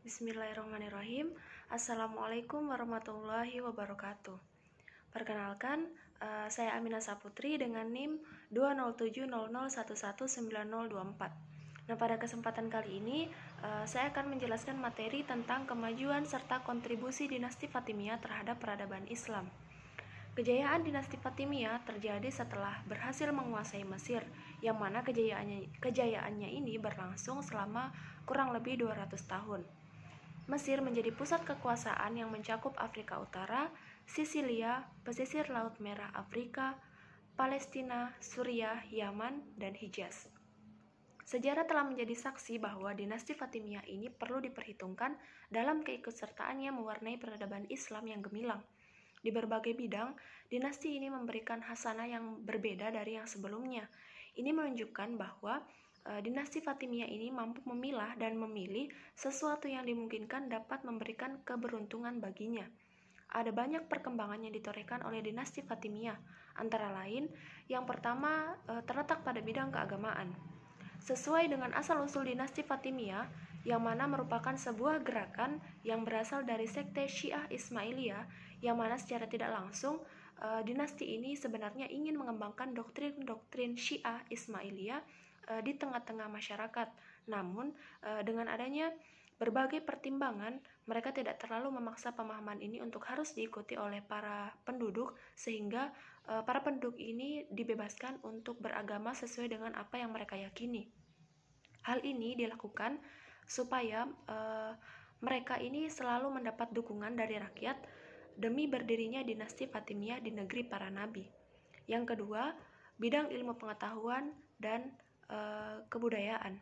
Bismillahirrahmanirrahim. Assalamualaikum warahmatullahi wabarakatuh. Perkenalkan, saya Aminah Saputri dengan NIM 20700119024. Nah, pada kesempatan kali ini, saya akan menjelaskan materi tentang kemajuan serta kontribusi dinasti Fatimiyah terhadap peradaban Islam. Kejayaan dinasti Fatimiyah terjadi setelah berhasil menguasai Mesir, yang mana kejayaannya ini berlangsung selama kurang lebih 200 tahun. Mesir menjadi pusat kekuasaan yang mencakup Afrika Utara, Sisilia, pesisir Laut Merah Afrika, Palestina, Suriah, Yaman, dan Hijaz. Sejarah telah menjadi saksi bahwa dinasti Fatimiyah ini perlu diperhitungkan dalam keikutsertaannya mewarnai peradaban Islam yang gemilang. Di berbagai bidang, dinasti ini memberikan hasanah yang berbeda dari yang sebelumnya. Ini menunjukkan bahwa dinasti Fatimiyah ini mampu memilah dan memilih sesuatu yang dimungkinkan dapat memberikan keberuntungan baginya. Ada banyak perkembangan yang ditorehkan oleh dinasti Fatimiyah, antara lain yang pertama terletak pada bidang keagamaan. Sesuai dengan asal-usul dinasti Fatimiyah, yang mana merupakan sebuah gerakan yang berasal dari sekte Syiah Ismailiyah, yang mana secara tidak langsung dinasti ini sebenarnya ingin mengembangkan doktrin-doktrin Syiah Ismailiyah di tengah-tengah masyarakat. Namun, dengan adanya berbagai pertimbangan, mereka tidak terlalu memaksa pemahaman ini untuk harus diikuti oleh para penduduk, sehingga para penduduk ini dibebaskan untuk beragama sesuai dengan apa yang mereka yakini. Hal ini dilakukan supaya mereka ini selalu mendapat dukungan dari rakyat demi berdirinya dinasti Fatimiyah di negeri para nabi. Yang kedua, bidang ilmu pengetahuan dan kebudayaan.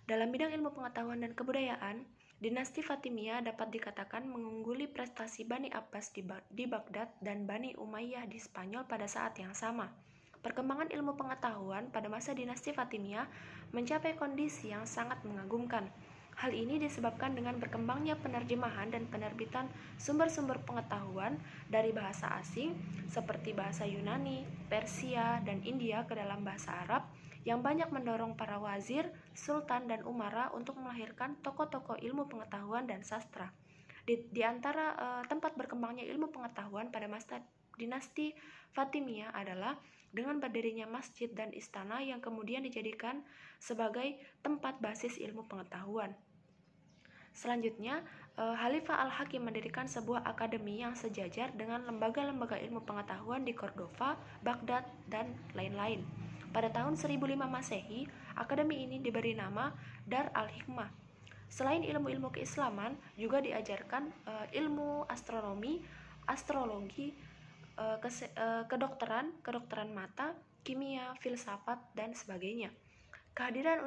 Dalam bidang ilmu pengetahuan dan kebudayaan, dinasti Fatimiyah dapat dikatakan mengungguli prestasi Bani Abbas di Baghdad dan Bani Umayyah di Spanyol pada saat yang sama. Perkembangan ilmu pengetahuan pada masa dinasti Fatimiyah mencapai kondisi yang sangat mengagumkan. Hal ini disebabkan dengan berkembangnya penerjemahan dan penerbitan sumber-sumber pengetahuan dari bahasa asing seperti bahasa Yunani, Persia, dan India ke dalam bahasa Arab, yang banyak mendorong para wazir, sultan, dan umara untuk melahirkan tokoh-tokoh ilmu pengetahuan dan sastra. Di antara tempat berkembangnya ilmu pengetahuan pada masa dinasti Fatimiyah adalah dengan berdirinya masjid dan istana yang kemudian dijadikan sebagai tempat basis ilmu pengetahuan. Selanjutnya, Khalifah Al-Hakim mendirikan sebuah akademi yang sejajar dengan lembaga-lembaga ilmu pengetahuan di Cordova, Baghdad, dan lain-lain. Pada tahun 1005 Masehi, akademi ini diberi nama Dar al-Hikmah. Selain ilmu-ilmu keislaman, juga diajarkan ilmu astronomi, astrologi, kedokteran mata, kimia, filsafat, dan sebagainya. Kehadiran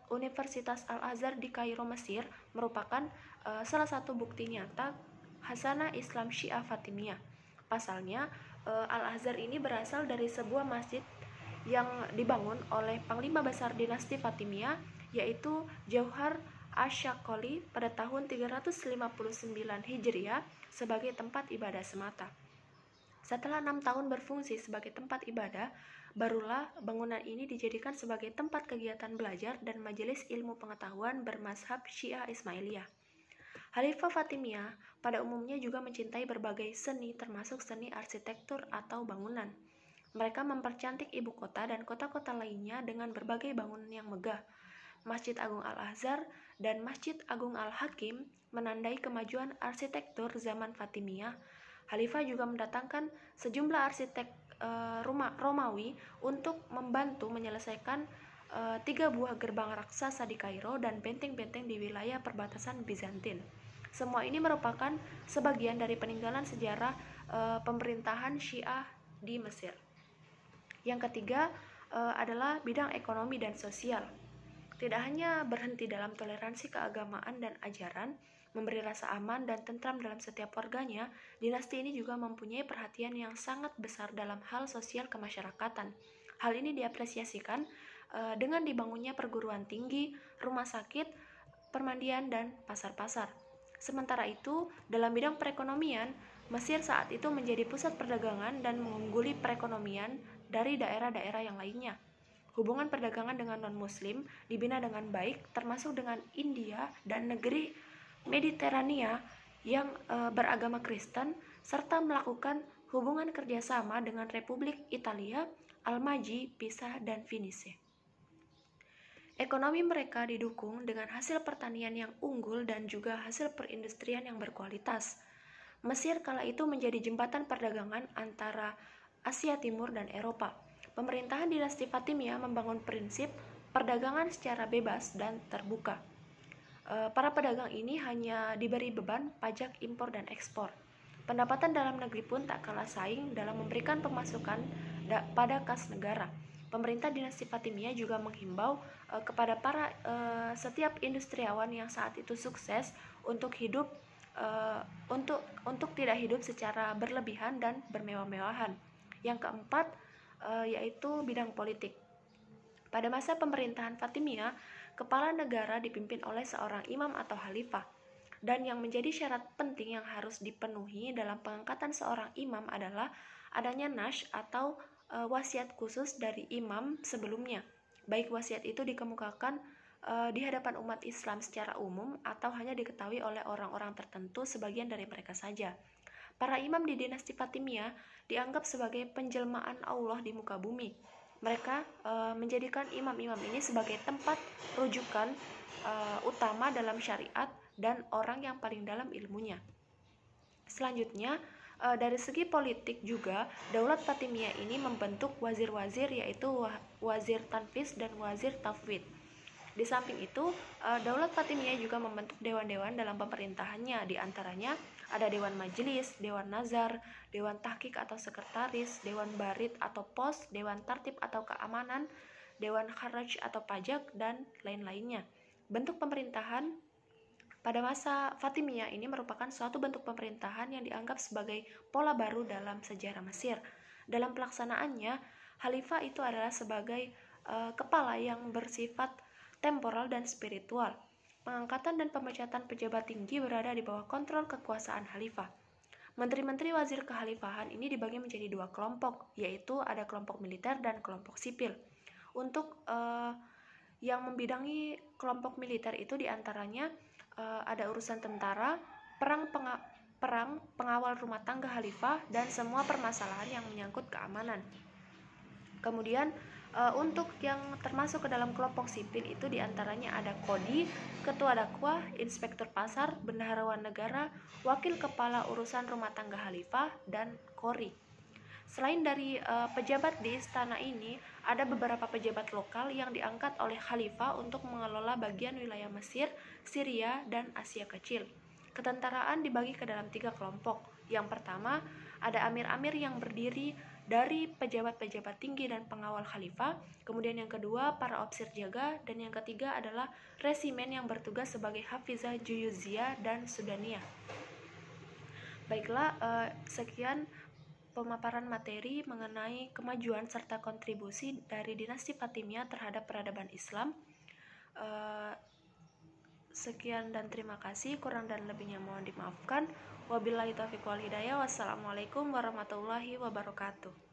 Universitas Al-Azhar di Kairo, Mesir merupakan salah satu bukti nyata hasanah Islam Syiah Fatimiyah. Pasalnya, Al-Azhar ini berasal dari sebuah masjid yang dibangun oleh Panglima Besar dinasti Fatimiyah, yaitu Jauhar Asy-Syaqqali pada tahun 359 Hijriah sebagai tempat ibadah semata. Setelah 6 tahun berfungsi sebagai tempat ibadah, barulah bangunan ini dijadikan sebagai tempat kegiatan belajar dan majelis ilmu pengetahuan bermazhab Syiah Ismailiyah. Khalifah Fatimiyah pada umumnya juga mencintai berbagai seni termasuk seni arsitektur atau bangunan. Mereka mempercantik ibu kota dan kota-kota lainnya dengan berbagai bangunan yang megah. Masjid Agung Al-Azhar dan Masjid Agung Al-Hakim menandai kemajuan arsitektur zaman Fatimiyah. Khalifah juga mendatangkan sejumlah arsitek Romawi untuk membantu menyelesaikan 3 buah gerbang raksasa di Kairo dan benteng-benteng di wilayah perbatasan Bizantin. Semua ini merupakan sebagian dari peninggalan sejarah pemerintahan Syiah di Mesir. Yang ketiga adalah bidang ekonomi dan sosial. Tidak hanya berhenti dalam toleransi keagamaan dan ajaran, memberi rasa aman dan tentram dalam setiap warganya, dinasti ini juga mempunyai perhatian yang sangat besar dalam hal sosial kemasyarakatan. Hal ini diapresiasikan dengan dibangunnya perguruan tinggi, rumah sakit, permandian, dan pasar-pasar. Sementara itu, dalam bidang perekonomian, Mesir saat itu menjadi pusat perdagangan dan mengungguli perekonomian dari daerah-daerah yang lainnya. Hubungan perdagangan dengan non-muslim dibina dengan baik, termasuk dengan India dan negeri Mediterania yang beragama Kristen, serta melakukan hubungan kerjasama dengan Republik Italia, Almaji, Pisa, dan Vinice. Ekonomi mereka didukung dengan hasil pertanian yang unggul dan juga hasil perindustrian yang berkualitas. Mesir kala itu menjadi jembatan perdagangan antara Asia Timur dan Eropa. Pemerintahan dinasti Fatimiyah membangun prinsip perdagangan secara bebas dan terbuka. Para pedagang ini hanya diberi beban pajak impor dan ekspor. Pendapatan dalam negeri pun tak kalah saing dalam memberikan pemasukan pada kas negara. Pemerintah dinasti Fatimiyah juga menghimbau kepada setiap industriawan yang saat itu sukses untuk hidup untuk tidak hidup secara berlebihan dan bermewah-mewahan. Yang keempat yaitu bidang politik. Pada masa pemerintahan Fatimiyah, kepala negara dipimpin oleh seorang imam atau khalifah. Dan yang menjadi syarat penting yang harus dipenuhi dalam pengangkatan seorang imam adalah adanya nash atau wasiat khusus dari imam sebelumnya. Baik wasiat itu dikemukakan di hadapan umat Islam secara umum atau hanya diketahui oleh orang-orang tertentu sebagian dari mereka saja. Para imam di dinasti Fatimiyah dianggap sebagai penjelmaan Allah di muka bumi. Mereka menjadikan imam-imam ini sebagai tempat rujukan utama dalam syariat dan orang yang paling dalam ilmunya. Selanjutnya, dari segi politik juga, Daulat Fatimiyah ini membentuk wazir-wazir, yaitu wazir tanfis dan wazir tafwid. Di samping itu, Daulat Fatimiyah juga membentuk dewan-dewan dalam pemerintahannya. Di antaranya ada Dewan Majelis, Dewan Nazar, Dewan Tahqiq atau Sekretaris, Dewan Barid atau Pos, Dewan Tartib atau Keamanan, Dewan Kharaj atau Pajak, dan lain-lainnya. Bentuk pemerintahan pada masa Fatimiyah ini merupakan suatu bentuk pemerintahan yang dianggap sebagai pola baru dalam sejarah Mesir. Dalam pelaksanaannya, khalifah itu adalah sebagai kepala yang bersifat temporal dan spiritual. Pengangkatan dan pemecatan pejabat tinggi berada di bawah kontrol kekuasaan khalifah. Menteri-menteri wazir kekhalifahan ini dibagi menjadi dua kelompok, yaitu ada kelompok militer dan kelompok sipil. Untuk yang membidangi kelompok militer itu diantaranya ada urusan tentara, perang pengawal rumah tangga khalifah, dan semua permasalahan yang menyangkut keamanan. Kemudian untuk yang termasuk ke dalam kelompok sipil itu diantaranya ada kodi, ketua dakwah, inspektur pasar, bendaharawan negara, wakil kepala urusan rumah tangga khalifah, dan kori. Selain dari pejabat di istana ini, ada beberapa pejabat lokal yang diangkat oleh khalifah untuk mengelola bagian wilayah Mesir, Syria, dan Asia Kecil. Ketentaraan dibagi ke dalam 3 kelompok. Yang pertama, ada amir-amir yang berdiri dari pejabat-pejabat tinggi dan pengawal khalifah. Kemudian yang kedua, para opsir jaga. Dan yang ketiga adalah resimen yang bertugas sebagai hafizah Juyuziyah dan Sudaniyah. Baiklah, sekian pemaparan materi mengenai kemajuan serta kontribusi dari dinasti Fatimiyah terhadap peradaban Islam. Sekian dan terima kasih. Kurang dan lebihnya mohon dimaafkan. Wabillahi taufiq wal hidayah. Wassalamualaikum warahmatullahi wabarakatuh.